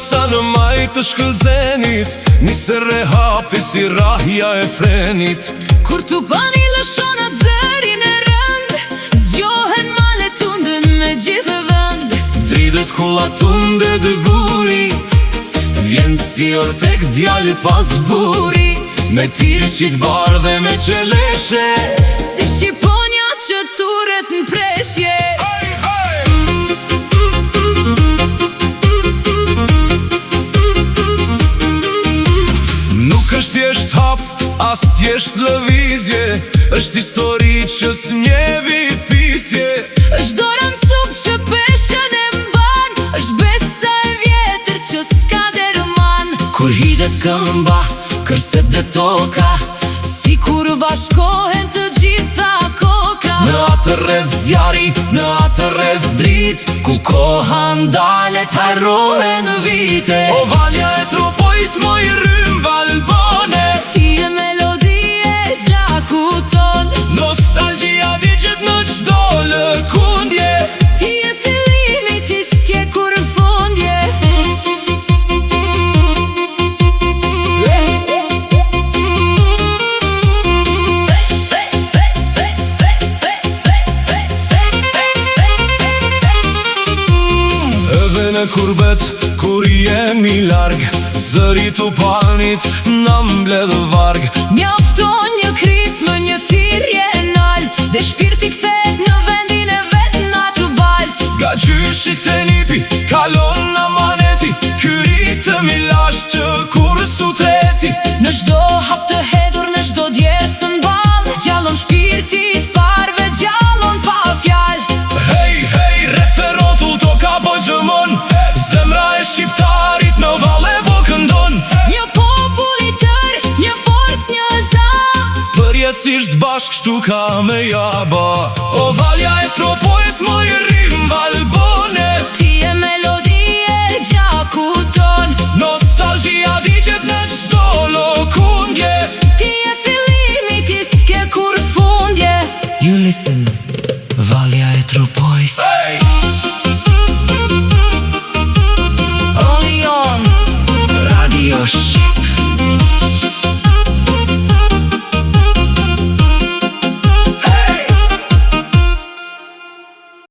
sa në maj të shkëlzenit, nise rehapi si rahja e frenit. Kur tu pani lëshonat zërin e rënd, zgjohen male tundën me gjithë vënd. Dridët kulla tunde dë buri, vjen si or tek djali pas buri, me tirë qit bar dhe me qeleshe, si shqiponja që turet në preshje. Nuk është thjesht hap, as thjesht lëvizje, është histori që s'mjevi fisje. Është dora në sup që peshen e mban, është besa e vjetër që s'ka derman. Kur hidet këmba, kërset dhe toka, si kur bashkohen të gjitha koka. në atë rreth zjari, në atë rreth drit, ku koha ndalet harrohen vite. O valja e tropojs moj rrym valbone, Ti e melodie gjaku ton, nostalgjia digjet në qdo lëkundje. ti e fillimi, ti s'ke kur fundje. Edhe në kurbet, kur jemi larg, zëri të panit na mbledh varg. Mjafton një krismë, një thirrje nalt, dhe shpirti kthehet në vendin e vet natë balt. Nga gjyshit e nipi, kalon në maneti, ky ritëm i lash që kur su treti. Në çdo hap të hedhur, në çdo djersën ball, gjallon shpirti i parve, gjallon pa fjalë. Hej, hej, referotu to ka po gjëmon, zemra e shqiptarit në valle po këndon. Një popull i tër, një forcë, një za, Përjetësisht bashk shtu ka me jaba. O valja e tropojës moj rrim valbone, ti